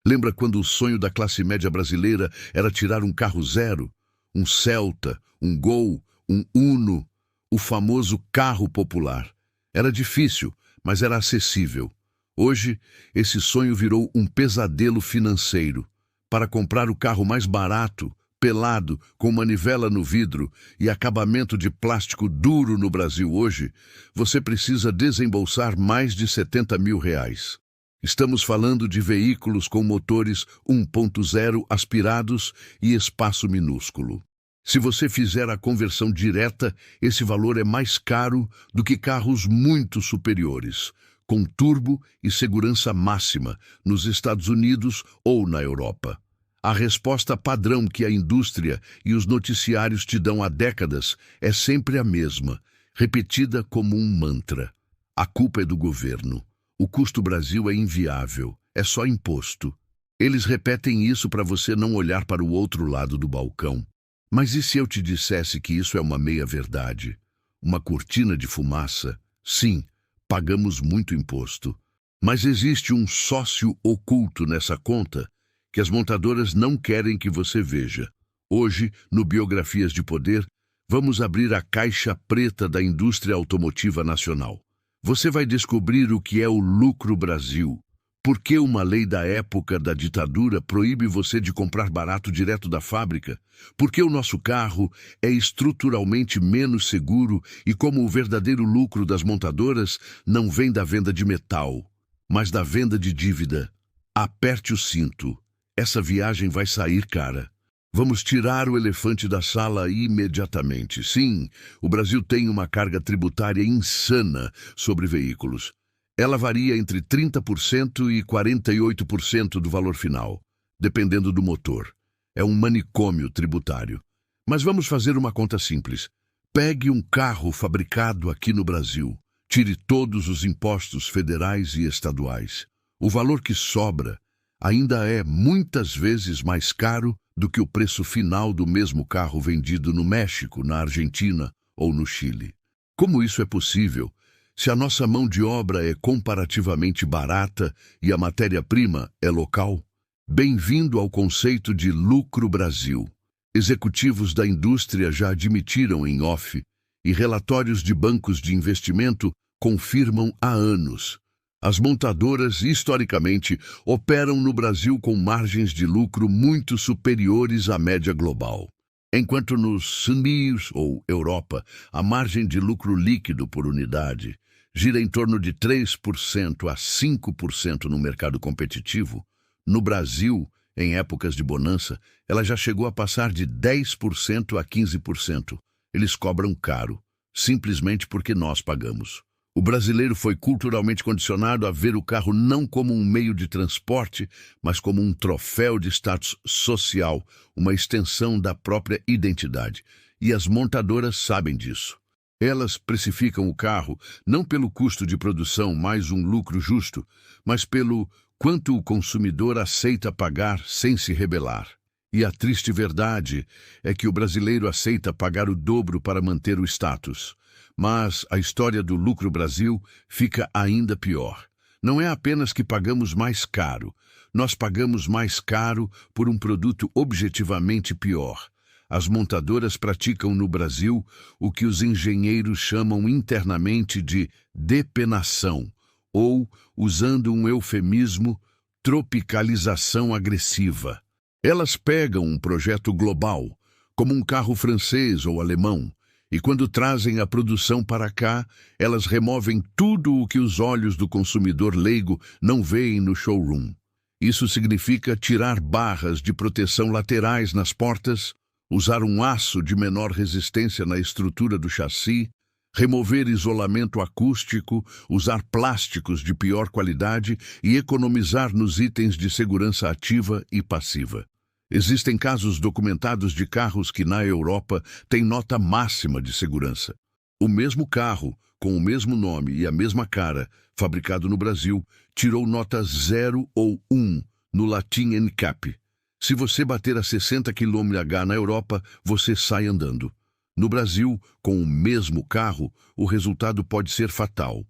Lembra quando o sonho da classe média brasileira era tirar um carro zero? Um Celta, um Gol, um Uno, o famoso carro popular. Era difícil, mas era acessível. Hoje, esse sonho virou um pesadelo financeiro. Para comprar o carro mais barato, pelado, com manivela no vidro e acabamento de plástico duro no Brasil hoje, você precisa desembolsar mais de R$ 70.000. Estamos falando de veículos com motores 1.0 aspirados e espaço minúsculo. Se você fizer a conversão direta, esse valor é mais caro do que carros muito superiores, com turbo e segurança máxima, nos Estados Unidos ou na Europa. A resposta padrão que a indústria e os noticiários te dão há décadas é sempre a mesma, repetida como um mantra. A culpa é do governo. O custo Brasil é inviável, é só imposto. Eles repetem isso para você não olhar para o outro lado do balcão. Mas e se eu te dissesse que isso é uma meia-verdade? Uma cortina de fumaça? Sim, pagamos muito imposto. Mas existe um sócio oculto nessa conta que as montadoras não querem que você veja. Hoje, no Biografias de Poder, vamos abrir a caixa preta da indústria automotiva nacional. Você vai descobrir o que é o lucro Brasil. Por que uma lei da época da ditadura proíbe você de comprar barato direto da fábrica? Por que o nosso carro é estruturalmente menos seguro e como o verdadeiro lucro das montadoras não vem da venda de metal, mas da venda de dívida? Aperte o cinto. Essa viagem vai sair cara. Vamos tirar o elefante da sala imediatamente. Sim, o Brasil tem uma carga tributária insana sobre veículos. Ela varia entre 30% e 48% do valor final, dependendo do motor. É um manicômio tributário. Mas vamos fazer uma conta simples. Pegue um carro fabricado aqui no Brasil. Tire todos os impostos federais e estaduais. O valor que sobra ainda é muitas vezes mais caro do que o preço final do mesmo carro vendido no México, na Argentina ou no Chile. Como isso é possível? Se a nossa mão de obra é comparativamente barata e a matéria-prima é local? Bem-vindo ao conceito de lucro Brasil. Executivos da indústria já admitiram em off, e relatórios de bancos de investimento confirmam há anos. As montadoras, historicamente, operam no Brasil com margens de lucro muito superiores à média global. Enquanto nos Estados Unidos ou Europa, a margem de lucro líquido por unidade gira em torno de 3% a 5% no mercado competitivo, no Brasil, em épocas de bonança, ela já chegou a passar de 10% a 15%. Eles cobram caro, simplesmente porque nós pagamos. O brasileiro foi culturalmente condicionado a ver o carro não como um meio de transporte, mas como um troféu de status social, uma extensão da própria identidade. E as montadoras sabem disso. Elas precificam o carro não pelo custo de produção mais um lucro justo, mas pelo quanto o consumidor aceita pagar sem se rebelar. E a triste verdade é que o brasileiro aceita pagar o dobro para manter o status. Mas a história do lucro Brasil fica ainda pior. Não é apenas que pagamos mais caro, nós pagamos mais caro por um produto objetivamente pior. As montadoras praticam no Brasil o que os engenheiros chamam internamente de depenação, ou, usando um eufemismo, tropicalização agressiva. Elas pegam um projeto global, como um carro francês ou alemão, e quando trazem a produção para cá, elas removem tudo o que os olhos do consumidor leigo não veem no showroom. Isso significa tirar barras de proteção laterais nas portas, usar um aço de menor resistência na estrutura do chassi, remover isolamento acústico, usar plásticos de pior qualidade e economizar nos itens de segurança ativa e passiva. Existem casos documentados de carros que na Europa têm nota máxima de segurança. O mesmo carro, com o mesmo nome e a mesma cara, fabricado no Brasil, tirou nota 0 ou 1 no Latin NCAP. Se você bater a 60 km/h na Europa, você sai andando. No Brasil, com o mesmo carro, o resultado pode ser fatal.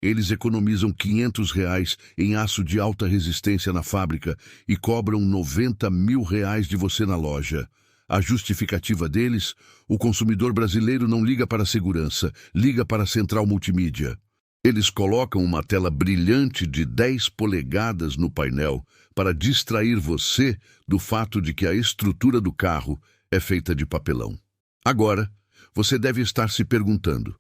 Eles economizam R$ 500 em aço de alta resistência na fábrica e cobram R$ 90 mil de você na loja. A justificativa deles? O consumidor brasileiro não liga para a segurança, liga para a central multimídia. Eles colocam uma tela brilhante de 10 polegadas no painel para distrair você do fato de que a estrutura do carro é feita de papelão. Agora, você deve estar se perguntando: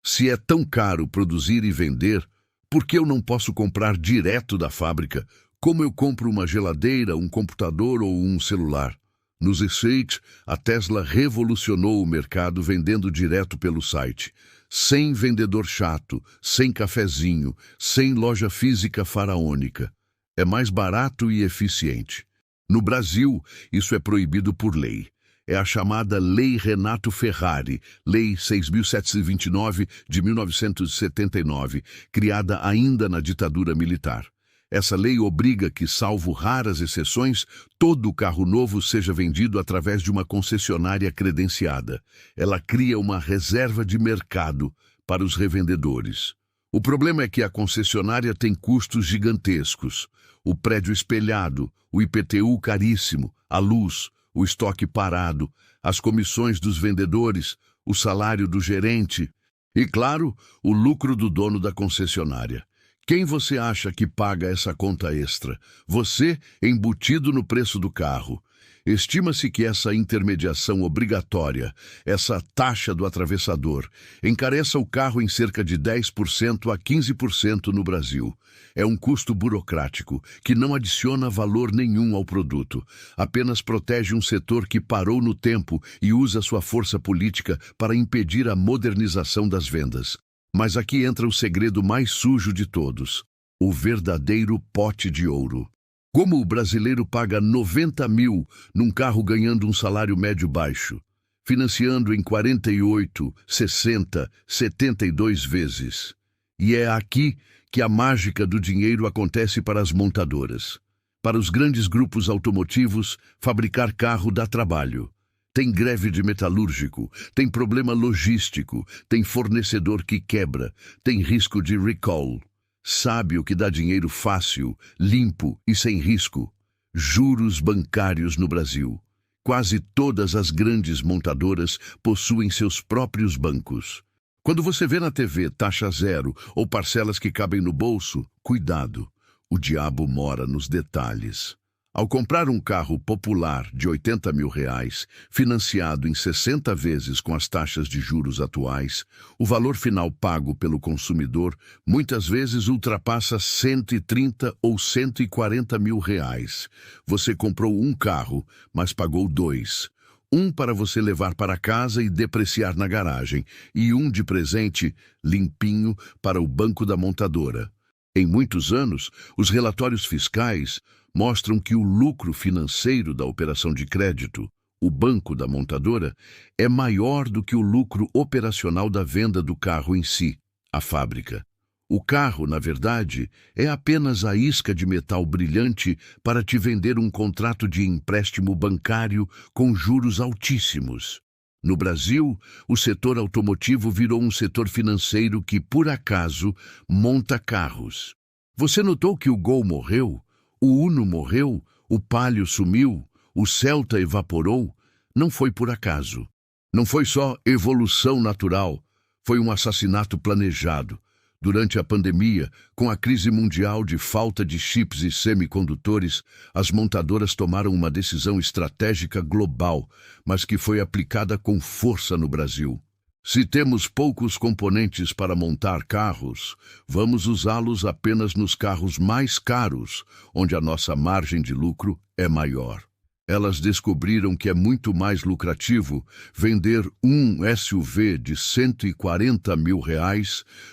se é tão caro produzir e vender, por que eu não posso comprar direto da fábrica, como eu compro uma geladeira, um computador ou um celular? Nos E6, a Tesla revolucionou o mercado vendendo direto pelo site. Sem vendedor chato, sem cafezinho, sem loja física faraônica. É mais barato e eficiente. No Brasil, isso é proibido por lei. É a chamada Lei Renato Ferrari, Lei 6.729 de 1979, criada ainda na ditadura militar. Essa lei obriga que, salvo raras exceções, todo carro novo seja vendido através de uma concessionária credenciada. Ela cria uma reserva de mercado para os revendedores. O problema é que a concessionária tem custos gigantescos. O prédio espelhado, o IPTU caríssimo, a luz, o estoque parado, as comissões dos vendedores, o salário do gerente e, claro, o lucro do dono da concessionária. Quem você acha que paga essa conta extra? Você, embutido no preço do carro. Estima-se que essa intermediação obrigatória, essa taxa do atravessador, encareça o carro em cerca de 10% a 15% no Brasil. É um custo burocrático que não adiciona valor nenhum ao produto, apenas protege um setor que parou no tempo e usa sua força política para impedir a modernização das vendas. Mas aqui entra o segredo mais sujo de todos, o verdadeiro pote de ouro. Como o brasileiro paga 90 mil num carro ganhando um salário médio baixo, financiando em 48, 60, 72 vezes? E é aqui que a mágica do dinheiro acontece para as montadoras. Para os grandes grupos automotivos, fabricar carro dá trabalho. Tem greve de metalúrgico, tem problema logístico, tem fornecedor que quebra, tem risco de recall. Sabe o que dá dinheiro fácil, limpo e sem risco? Juros bancários no Brasil. Quase todas as grandes montadoras possuem seus próprios bancos. Quando você vê na TV taxa zero ou parcelas que cabem no bolso, cuidado, o diabo mora nos detalhes. Ao comprar um carro popular de R$ 80 mil, financiado em 60 vezes com as taxas de juros atuais, o valor final pago pelo consumidor muitas vezes ultrapassa 130 ou 140 mil reais. Você comprou um carro, mas pagou dois. Um para você levar para casa e depreciar na garagem, e um de presente, limpinho, para o banco da montadora. Em muitos anos, os relatórios fiscais mostram que o lucro financeiro da operação de crédito, o banco da montadora, é maior do que o lucro operacional da venda do carro em si, a fábrica. O carro, na verdade, é apenas a isca de metal brilhante para te vender um contrato de empréstimo bancário com juros altíssimos. No Brasil, o setor automotivo virou um setor financeiro que, por acaso, monta carros. Você notou que o Gol morreu? O Uno morreu, o Palio sumiu, o Celta evaporou? Não foi por acaso. Não foi só evolução natural, foi um assassinato planejado. Durante a pandemia, com a crise mundial de falta de chips e semicondutores, as montadoras tomaram uma decisão estratégica global, mas que foi aplicada com força no Brasil. Se temos poucos componentes para montar carros, vamos usá-los apenas nos carros mais caros, onde a nossa margem de lucro é maior. Elas descobriram que é muito mais lucrativo vender um SUV de R$ 140 mil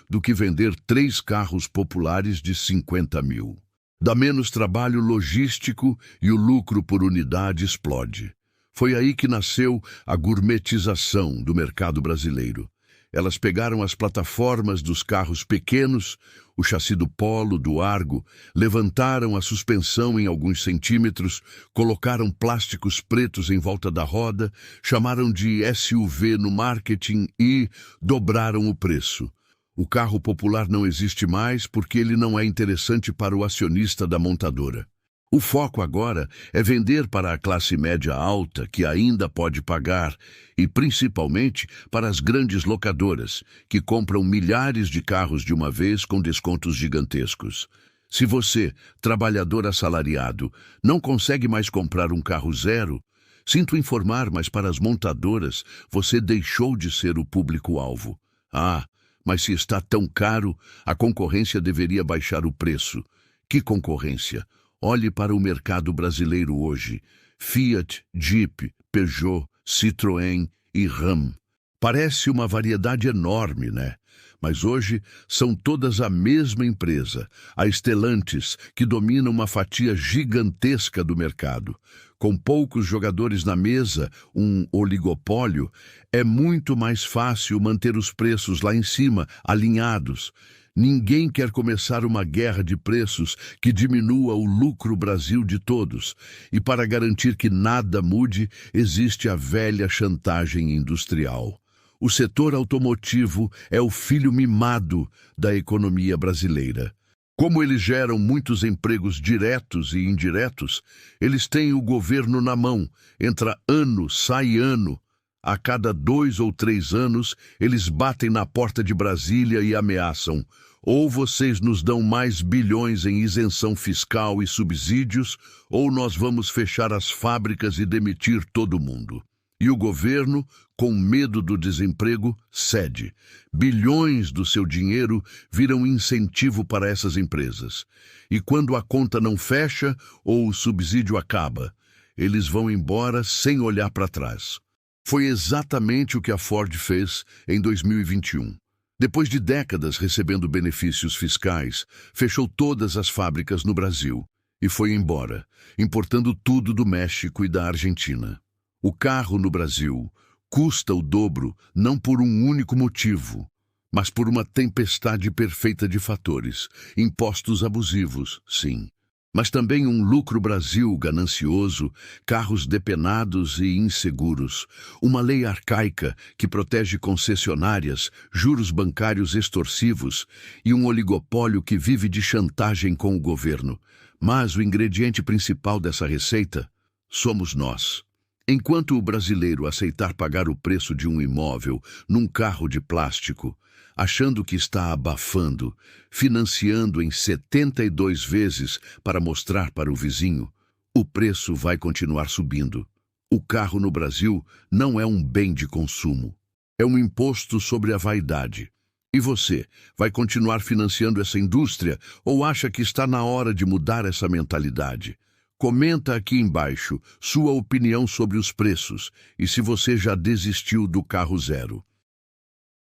do que vender 3 carros populares de 50 mil. Dá menos trabalho logístico e o lucro por unidade explode. Foi aí que nasceu a gourmetização do mercado brasileiro. Elas pegaram as plataformas dos carros pequenos, o chassi do Polo, do Argo, levantaram a suspensão em alguns centímetros, colocaram plásticos pretos em volta da roda, chamaram de SUV no marketing e dobraram o preço. O carro popular não existe mais porque ele não é interessante para o acionista da montadora. O foco agora é vender para a classe média alta, que ainda pode pagar, e principalmente para as grandes locadoras, que compram milhares de carros de uma vez com descontos gigantescos. Se você, trabalhador assalariado, não consegue mais comprar um carro zero, sinto informar, mas para as montadoras, você deixou de ser o público-alvo. Ah, mas se está tão caro, a concorrência deveria baixar o preço. Que concorrência? Olhe para o mercado brasileiro hoje. Fiat, Jeep, Peugeot, Citroën e Ram. Parece uma variedade enorme, né? Mas hoje são todas a mesma empresa, a Stellantis, que domina uma fatia gigantesca do mercado. Com poucos jogadores na mesa, um oligopólio, é muito mais fácil manter os preços lá em cima, alinhados. Ninguém quer começar uma guerra de preços que diminua o lucro Brasil de todos. E para garantir que nada mude, existe a velha chantagem industrial. O setor automotivo é o filho mimado da economia brasileira. Como eles geram muitos empregos diretos e indiretos, eles têm o governo na mão. Entra ano, sai ano. A cada 2 ou 3 anos, eles batem na porta de Brasília e ameaçam: ou vocês nos dão mais bilhões em isenção fiscal e subsídios, ou nós vamos fechar as fábricas e demitir todo mundo. E o governo, com medo do desemprego, cede. Bilhões do seu dinheiro viram incentivo para essas empresas. E quando a conta não fecha ou o subsídio acaba, eles vão embora sem olhar para trás. Foi exatamente o que a Ford fez em 2021. Depois de décadas recebendo benefícios fiscais, fechou todas as fábricas no Brasil e foi embora, importando tudo do México e da Argentina. O carro no Brasil custa o dobro não por um único motivo, mas por uma tempestade perfeita de fatores, impostos abusivos, sim, mas também um lucro Brasil ganancioso, carros depenados e inseguros, uma lei arcaica que protege concessionárias, juros bancários extorsivos e um oligopólio que vive de chantagem com o governo. Mas o ingrediente principal dessa receita somos nós. Enquanto o brasileiro aceitar pagar o preço de um imóvel num carro de plástico, achando que está abafando, financiando em 72 vezes para mostrar para o vizinho, o preço vai continuar subindo. O carro no Brasil não é um bem de consumo, é um imposto sobre a vaidade. E você vai continuar financiando essa indústria ou acha que está na hora de mudar essa mentalidade? Comenta aqui embaixo sua opinião sobre os preços e se você já desistiu do carro zero.